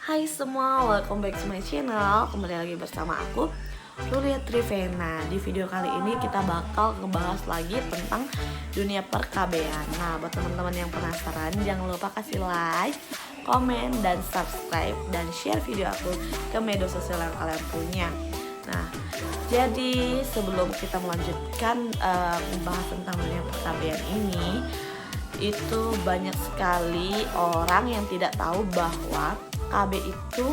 Hai semua, welcome back to my channel. Kembali lagi bersama aku, Lulia Trivena. Di video kali ini kita bakal ngebahas lagi tentang dunia perKB-an. Nah, buat teman-teman yang penasaran, jangan lupa kasih like, komen, dan subscribe, dan share video aku ke media sosial yang kalian punya. Nah, jadi sebelum kita melanjutkan membahas tentang dunia perKB-an ini, itu banyak sekali orang yang tidak tahu bahwa KB itu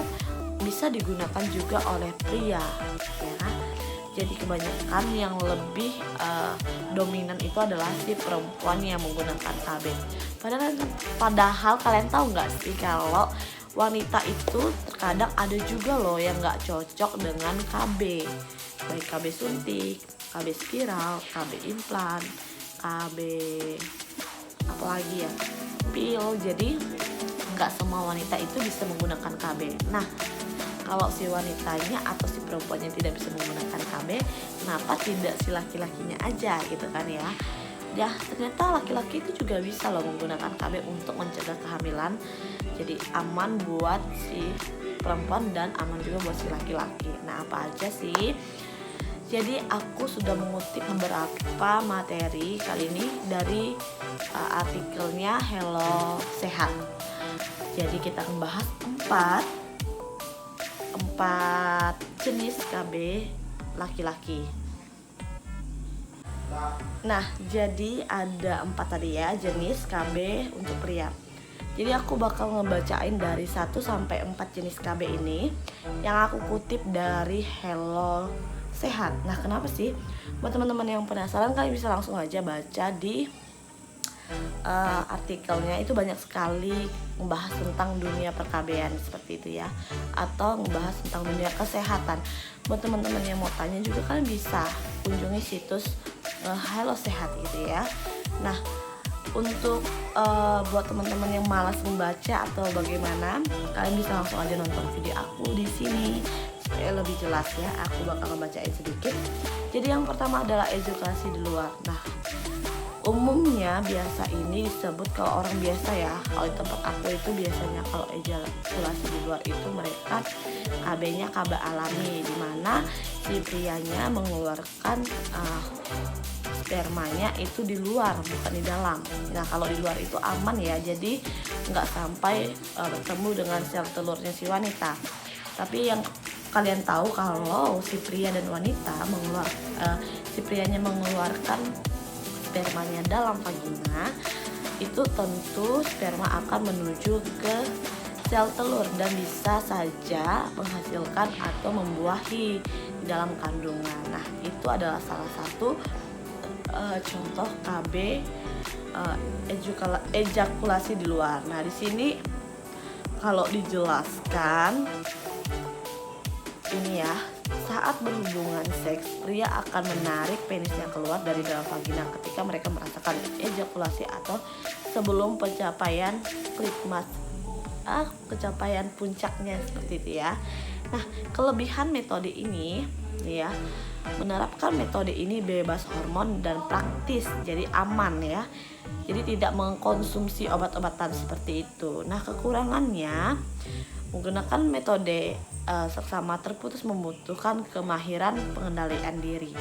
bisa digunakan juga oleh pria, ya kan? Jadi kebanyakan yang lebih dominan itu adalah si perempuan yang menggunakan KB. Padahal kalian tahu nggak sih kalau wanita itu terkadang ada juga loh yang nggak cocok dengan KB, baik KB suntik, KB spiral, KB implan, KB apalagi ya, pil. Jadi nggak semua wanita itu bisa menggunakan KB. Nah, kalau si wanitanya atau si perempuannya tidak bisa menggunakan KB, kenapa tidak si laki-lakinya aja gitu kan ya? Ya, ternyata laki-laki itu juga bisa loh menggunakan KB untuk mencegah kehamilan. Jadi aman buat si perempuan dan aman juga buat si laki-laki. Nah, apa aja sih? Jadi aku sudah mengutip beberapa materi kali ini dari artikelnya Hello Sehat. Jadi kita akan bahas empat jenis KB laki-laki. Nah, jadi ada 4 tadi ya jenis KB untuk pria. Jadi aku bakal ngebacain dari 1 sampai 4 jenis KB ini yang aku kutip dari Hello Sehat. Nah, kenapa sih? Buat teman-teman yang penasaran, kalian bisa langsung aja baca di artikelnya. Itu banyak sekali membahas tentang dunia perKB-an seperti itu ya, atau membahas tentang dunia kesehatan. Buat teman-teman yang mau tanya juga kalian bisa kunjungi situs Hello Sehat gitu ya. Nah, untuk buat teman-teman yang malas membaca atau bagaimana, kalian bisa langsung aja nonton video aku di sini supaya lebih jelas ya. Aku bakal membacain sedikit. Jadi yang pertama adalah edukasi di luar. Nah, umumnya biasa ini disebut kalau orang biasa ya. Kalau di tempat aku itu biasanya kalau ejakulasi di luar itu mereka KB-nya KB alami, dimana si prianya mengeluarkan spermanya itu di luar, bukan di dalam. Nah, kalau di luar itu aman ya, jadi nggak sampai bertemu dengan sel telurnya si wanita. Tapi yang kalian tahu kalau si pria dan wanita si prianya mengeluarkan spermanya dalam vagina, itu tentu sperma akan menuju ke sel telur dan bisa saja menghasilkan atau membuahi di dalam kandungan. Nah, itu adalah salah satu contoh KB ejakulasi di luar. Nah, di sini kalau dijelaskan ini ya, saat berhubungan seks, pria akan menarik penisnya keluar dari dalam vagina ketika mereka merasakan ejakulasi atau sebelum pencapaian klimaks, pencapaian puncaknya seperti itu ya. Nah, kelebihan metode ini ya, menerapkan metode ini bebas hormon dan praktis, jadi aman ya. Jadi tidak mengkonsumsi obat-obatan seperti itu. Nah, kekurangannya menggunakan metode seksama terputus membutuhkan kemahiran pengendalian diri.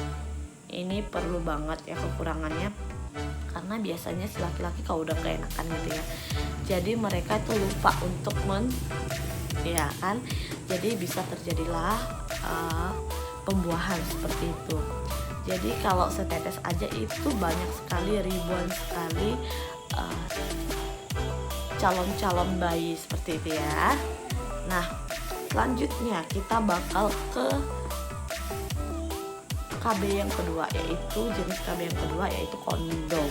Ini perlu banget ya kekurangannya, karena biasanya si laki-laki kalau udah keenakan gitu ya, jadi mereka itu lupa untuk ya kan, jadi bisa terjadilah pembuahan seperti itu. Jadi kalau setetes aja itu banyak sekali, ribuan sekali calon-calon bayi seperti itu ya. Nah, selanjutnya kita bakal ke KB yang kedua, yaitu jenis KB yang kedua yaitu kondom.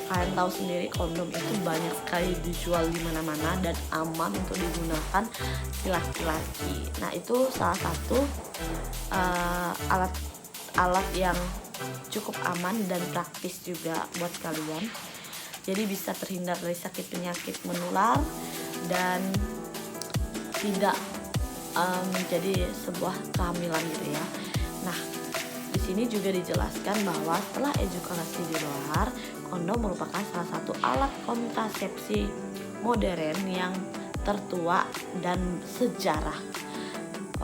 Kalian tahu sendiri kondom itu banyak sekali dijual di mana-mana dan aman untuk digunakan si laki-laki. Nah, itu salah satu alat yang cukup aman dan praktis juga buat kalian. Jadi bisa terhindar dari sakit penyakit menular dan tidak menjadi sebuah kehamilan gitu ya. Nah, di sini juga dijelaskan bahwa setelah ejakulasi di luar, kondom merupakan salah satu alat kontrasepsi modern yang tertua dan sejarah.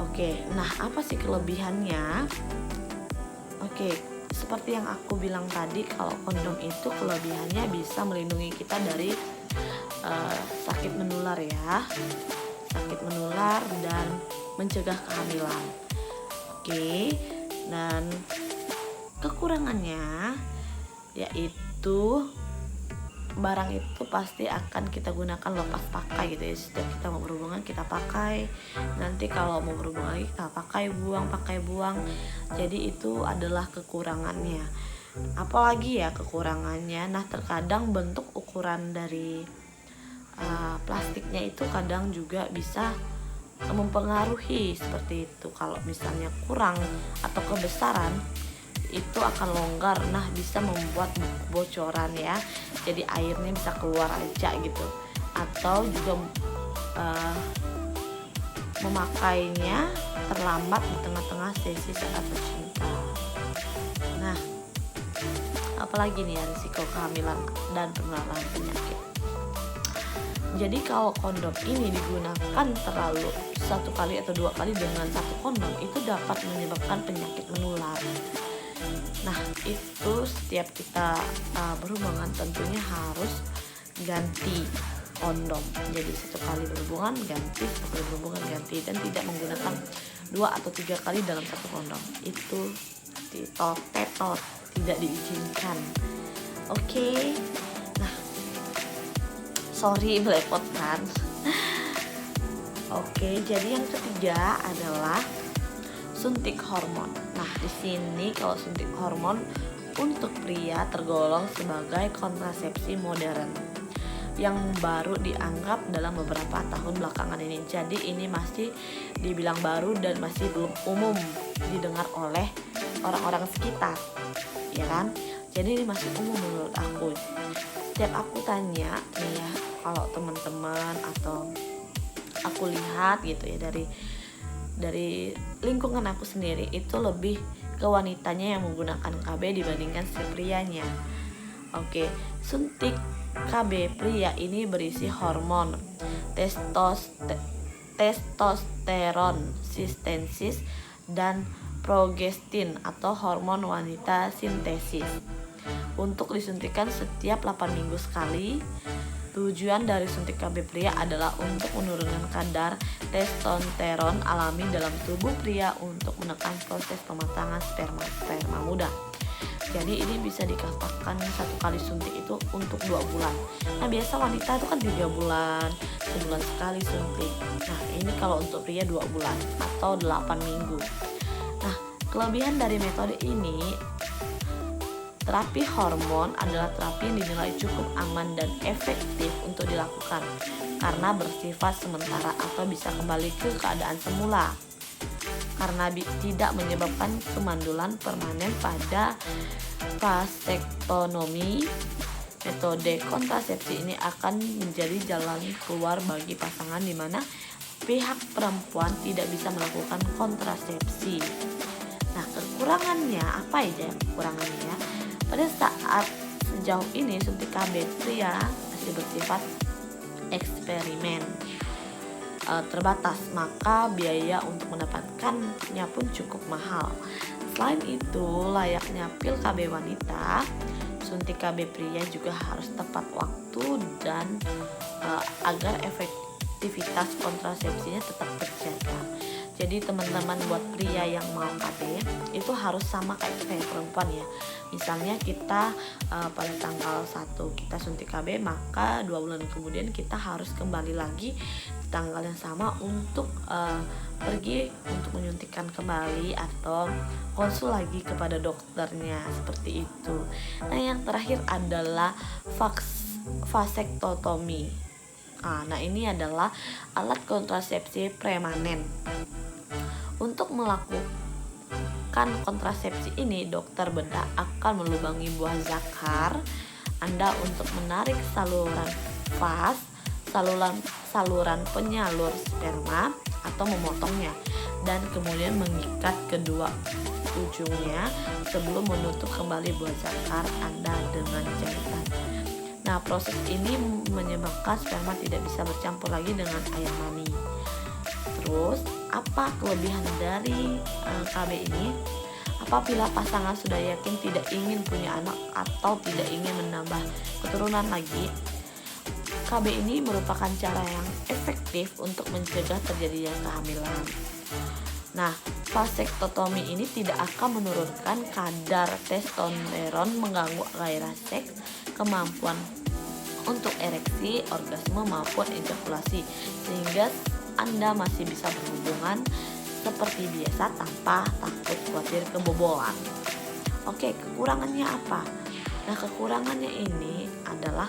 Oke, nah apa sih kelebihannya? Oke, seperti yang aku bilang tadi, kalau kondom itu kelebihannya bisa melindungi kita dari sakit menular ya, sakit menular dan mencegah kehamilan. Oke, dan kekurangannya yaitu barang itu pasti akan kita gunakan lepas pakai gitu ya. Setiap kita mau berhubungan kita pakai, nanti kalau mau berhubungan lagi kita pakai buang. Jadi itu adalah kekurangannya. Apalagi ya kekurangannya, nah terkadang bentuk ukuran dari plastiknya itu kadang juga bisa mempengaruhi seperti itu. Kalau misalnya kurang atau kebesaran itu akan longgar, nah bisa membuat bocoran ya, jadi airnya bisa keluar aja gitu, atau juga memakainya terlambat di tengah-tengah sesi saat bercinta. Nah, apalagi nih ya risiko kehamilan dan penularan penyakit. Jadi kalau kondom ini digunakan terlalu 1 kali atau 2 kali dengan 1 kondom itu dapat menyebabkan penyakit menular. Nah itu setiap kita berhubungan tentunya harus ganti kondom. Jadi 1 kali berhubungan ganti, 1 kali berhubungan ganti, dan tidak menggunakan 2 atau 3 kali dalam 1 kondom. Itu tidak diizinkan. Oke. Nah, sorry belepotan. Oke, jadi yang ketiga adalah suntik hormon. Nah, di sini kalau suntik hormon untuk pria tergolong sebagai kontrasepsi modern yang baru dianggap dalam beberapa tahun belakangan ini. Jadi ini masih dibilang baru dan masih belum umum didengar oleh orang-orang sekitar, ya kan? Jadi ini masih umum menurut aku. Setiap aku tanya nih ya, kalau teman-teman atau aku lihat gitu ya dari lingkungan aku sendiri, itu lebih ke wanitanya yang menggunakan KB dibandingkan si prianya. Oke, suntik KB pria ini berisi hormon testosteron sintesis dan progestin atau hormon wanita sintesis, untuk disuntikan setiap 8 minggu sekali. Tujuan dari suntik KB pria adalah untuk menurunkan kadar testosteron alami dalam tubuh pria untuk menekan proses pematangan sperma muda. Jadi ini bisa dikatakan 1 kali suntik itu untuk 2 bulan. Nah biasa wanita itu kan 3 bulan, sebulan sekali suntik. Nah ini kalau untuk pria 2 bulan atau 8 minggu. Nah kelebihan dari metode ini, terapi hormon adalah terapi yang dinilai cukup aman dan efektif untuk dilakukan karena bersifat sementara atau bisa kembali ke keadaan semula, karena tidak menyebabkan kemandulan permanen pada vasektomi. Metode kontrasepsi ini akan menjadi jalan keluar bagi pasangan di mana pihak perempuan tidak bisa melakukan kontrasepsi. Nah kekurangannya apa aja kekurangannya? Pada saat sejauh ini suntik KB pria masih bersifat eksperimen terbatas, maka biaya untuk mendapatkannya pun cukup mahal. Selain itu, layaknya pil KB wanita, suntik KB pria juga harus tepat waktu dan agar efektivitas kontrasepsinya tetap terjaga. Jadi teman-teman buat pria yang mau KB itu harus sama kayak perempuan ya. Misalnya kita pada tanggal 1 kita suntik KB, maka 2 bulan kemudian kita harus kembali lagi di tanggal yang sama untuk pergi untuk menyuntikkan kembali atau konsul lagi kepada dokternya, seperti itu. Nah yang terakhir adalah vasektomi. Nah ini adalah alat kontrasepsi permanen. Untuk melakukan kontrasepsi ini, dokter bedah akan melubangi buah zakar Anda untuk menarik saluran vas, saluran penyalur sperma atau memotongnya, dan kemudian mengikat kedua ujungnya sebelum menutup kembali buah zakar Anda dengan jahitan. Nah, proses ini menyebabkan sperma tidak bisa bercampur lagi dengan air mani. Terus, apa kelebihan dari KB ini? Apabila pasangan sudah yakin tidak ingin punya anak atau tidak ingin menambah keturunan lagi, KB ini merupakan cara yang efektif untuk mencegah terjadinya kehamilan. Nah, vasektomi ini tidak akan menurunkan kadar testosteron, mengganggu gairah seks, kemampuan untuk ereksi, orgasme maupun ejakulasi, sehingga Anda masih bisa berhubungan seperti biasa tanpa takut khawatir kebobolan. Oke, kekurangannya apa? Nah, kekurangannya ini adalah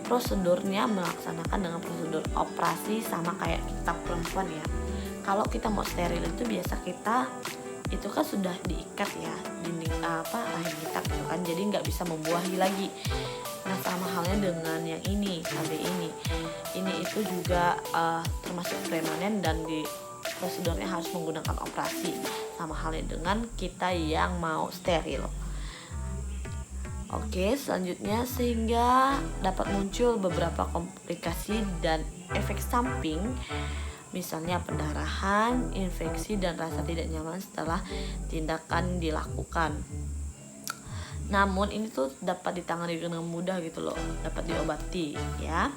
prosedurnya melaksanakan dengan prosedur operasi sama kayak kita perempuan ya. Kalau kita mau steril itu biasa kita itu kan sudah diikat ya rahim kita gitu kan, jadi nggak bisa membuahi lagi. Nah, sama halnya dengan yang ini KB ini itu juga termasuk premanen dan di prosedurnya harus menggunakan operasi, sama halnya dengan kita yang mau steril. Oke, selanjutnya sehingga dapat muncul beberapa komplikasi dan efek samping, misalnya pendarahan, infeksi, dan rasa tidak nyaman setelah tindakan dilakukan. Namun ini tuh dapat ditangani dengan mudah gitu loh, dapat diobati ya.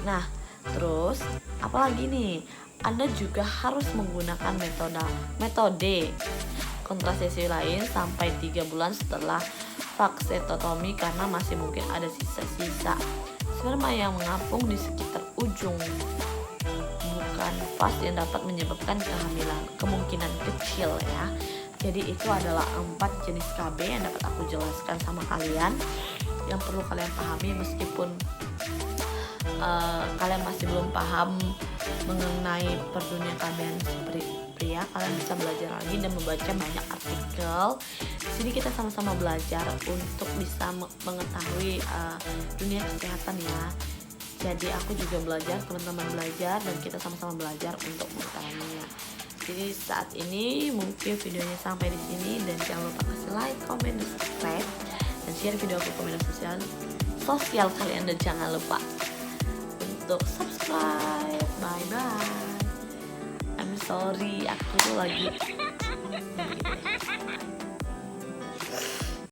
Nah, terus apalagi nih? Anda juga harus menggunakan metode kontrasepsi lain sampai 3 bulan setelah vasektomi karena masih mungkin ada sisa-sisa sperma yang mengapung di sekitar ujung bukan vas yang dapat menyebabkan kehamilan, kemungkinan kecil ya. Jadi itu adalah 4 jenis KB yang dapat aku jelaskan sama kalian, yang perlu kalian pahami meskipun kalian masih belum paham mengenai perdunia KB seperti pria. Kalian bisa belajar lagi dan membaca banyak artikel. Di sini kita sama-sama belajar untuk bisa mengetahui dunia kesehatan ya. Jadi aku juga belajar, teman-teman belajar, dan kita sama-sama belajar untuk mengetahuinya. Jadi saat ini mungkin videonya sampai di sini, dan jangan lupa kasih like, comment, dan subscribe, dan share video aku ke media sosial kalian, dan jangan lupa untuk subscribe. Bye bye. I'm sorry, aku tuh lagi